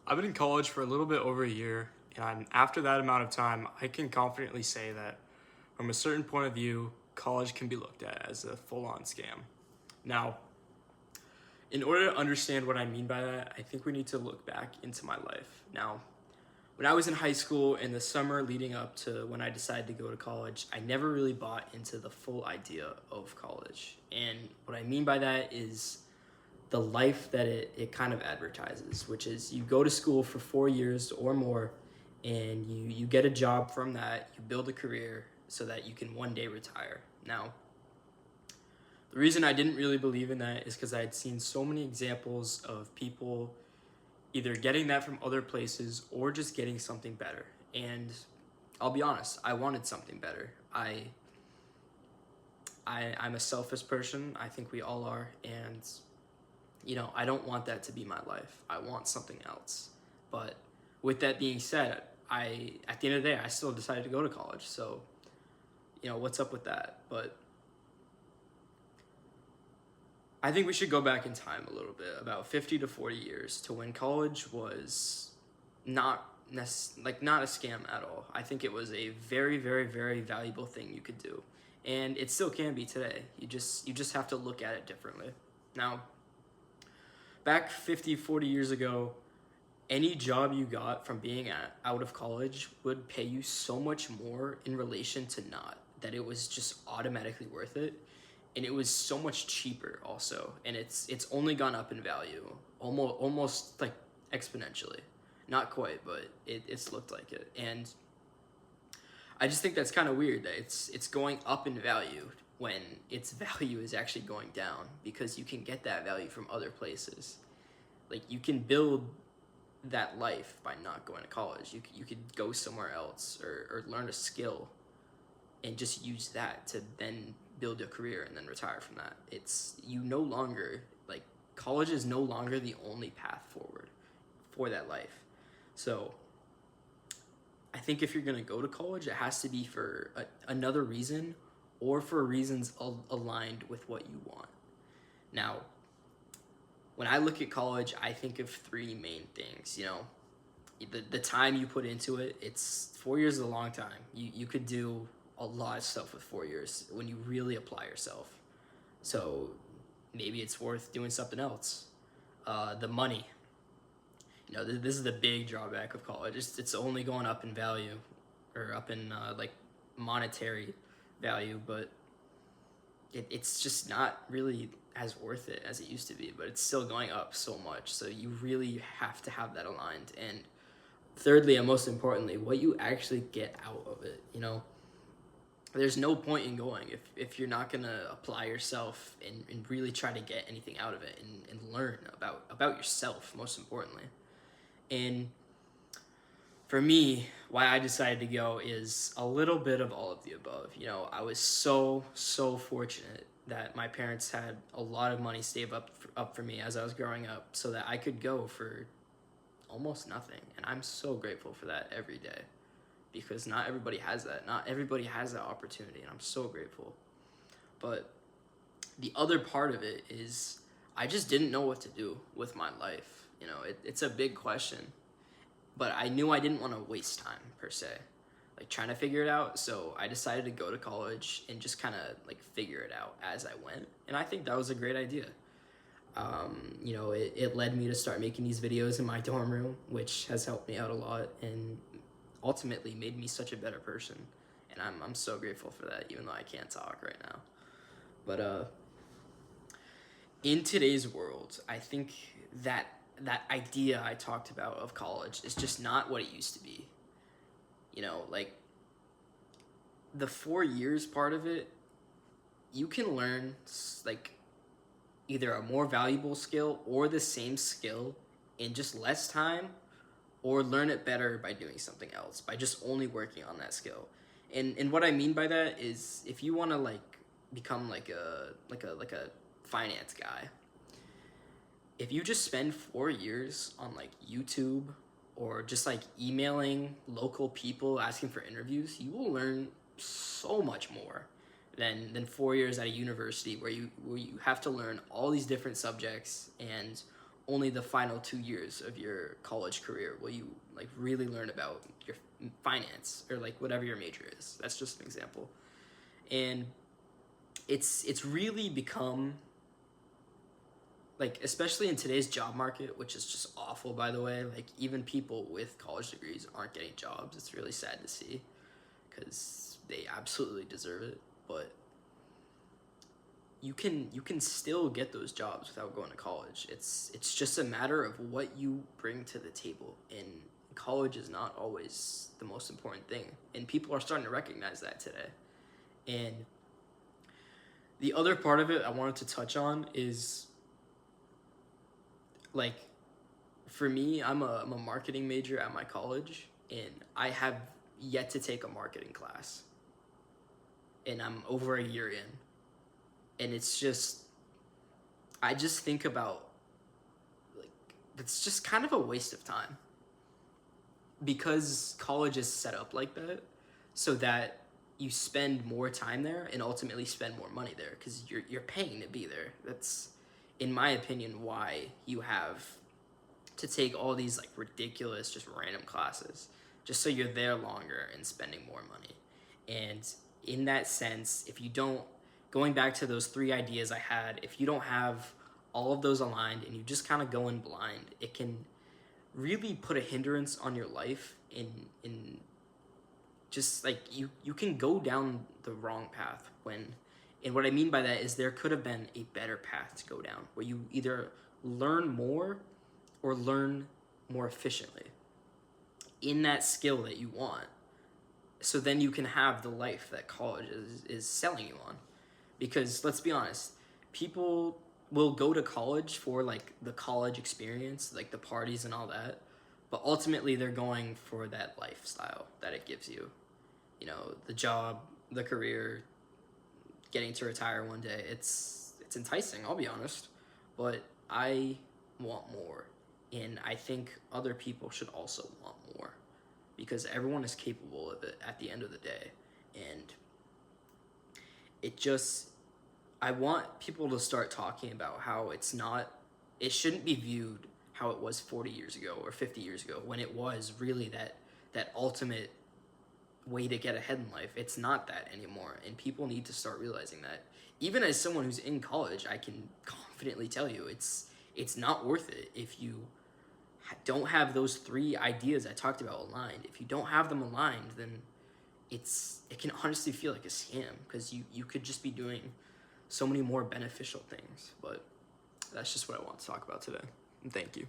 I've been in college for a little bit over a year, and after that amount of time, I can confidently say that from a certain point of view, college can be looked at as a full on scam. Now, in order to understand what I mean by that, I think we need to look back into my life. Now, when I was in high school in the summer leading up to when I decided to go to college, I never really bought into the full idea of college. And what I mean by that is the life that it kind of advertises, which is you go to school for 4 years or more and you get a job from that, you build a career so that you can one day retire. Now, the reason I didn't really believe in that is because I had seen so many examples of people either getting that from other places or just getting something better. And I'll be honest, I wanted something better. I'm a selfish person. I think we all are, and I don't want that to be my life. I want something else. But with that being said, I at the end of the day, I still decided to go to college. So, what's up with that? But I think we should go back in time a little bit, about 50 to 40 years to when college was not not a scam at all. I think it was a very, very, very valuable thing you could do. And it still can be today. You just have to look at it differently. Now, back 50, 40 years ago, any job you got from being out of college would pay you so much more in relation to not, that it was just automatically worth it. And it was so much cheaper also, and it's only gone up in value, almost like exponentially. Not quite, but it's looked like it. And I just think that's kind of weird that it's going up in value when its value is actually going down, because you can get that value from other places. Like, you can build that life by not going to college. You could go somewhere else, or learn a skill and just use that to then build a career and then retire from that. It's you no longer like College is no longer the only path forward for that life. So I think if you're gonna go to college, it has to be for another reason, or for reasons aligned with what you want. Now, when I look at college, I think of three main things. The time you put into it. It's 4 years is a long time. You could do a lot of stuff with 4 years when you really apply yourself. So maybe it's worth doing something else. The money. This is the big drawback of college. It's only going up in value, or up in like monetary value, but it's just not really as worth it as it used to be. But it's still going up so much, so you really have to have that aligned. And thirdly, and most importantly, what you actually get out of it. There's no point in going if you're not gonna apply yourself and really try to get anything out of it, and learn about yourself, most importantly. And for me, why I decided to go is a little bit of all of the above. I was so fortunate that my parents had a lot of money saved up for me as I was growing up, so that I could go for almost nothing. And I'm so grateful for that every day, because not everybody has that. Not everybody has that opportunity, and I'm so grateful. But the other part of it is I just didn't know what to do with my life. It's a big question, but I knew I didn't want to waste time per se, like trying to figure it out. So I decided to go to college and just kind of like figure it out as I went, and I think that was a great idea. It led me to start making these videos in my dorm room, which has helped me out a lot and ultimately made me such a better person. And I'm so grateful for that, even though I can't talk right now. But in today's world, I think that that idea I talked about of college is just not what it used to be. Like, the 4 years part of it, you can learn like either a more valuable skill or the same skill in just less time, or learn it better by doing something else, by just only working on that skill. And what I mean by that is, if you want to like become like a finance guy, if you just spend 4 years on like YouTube, or just like emailing local people asking for interviews, you will learn so much more than 4 years at a university, where you have to learn all these different subjects and only the final 2 years of your college career will you like really learn about your finance or like whatever your major is. That's just an example. And it's really become like, especially in today's job market, which is just awful, by the way, like even people with college degrees aren't getting jobs. It's really sad to see because they absolutely deserve it. But you can still get those jobs without going to college. It's just a matter of what you bring to the table, and college is not always the most important thing, and people are starting to recognize that today. And the other part of it I wanted to touch on is like, for me, I'm a marketing major at my college, and I have yet to take a marketing class, and I'm over a year in, and it's just, I just think about like, it's just kind of a waste of time because college is set up like that so that you spend more time there and ultimately spend more money there because you're paying to be there. That's, in my opinion, why you have to take all these like ridiculous, just random classes, just so you're there longer and spending more money. And in that sense, if you don't, going back to those three ideas I had, if you don't have all of those aligned and you just kind of go in blind, it can really put a hindrance on your life in just like, you can go down the wrong path when, and what I mean by that is there could have been a better path to go down where you either learn more or learn more efficiently in that skill that you want, so then you can have the life that college is selling you on. Because let's be honest, people will go to college for like the college experience, like the parties and all that, but ultimately they're going for that lifestyle that it gives you. You know, the job, the career, getting to retire one day. It's enticing, I'll be honest, but I want more, and I think other people should also want more because everyone is capable of it at the end of the day. And it just, I want people to start talking about how it shouldn't be viewed how it was 40 years ago or 50 years ago when it was really that ultimate way to get ahead in life. It's not that anymore, and people need to start realizing that. Even as someone who's in college, I can confidently tell you it's not worth it if you don't have those three ideas I talked about aligned. If you don't have them aligned, then it can honestly feel like a scam because you could just be doing so many more beneficial things. But that's just what I want to talk about today. And thank you.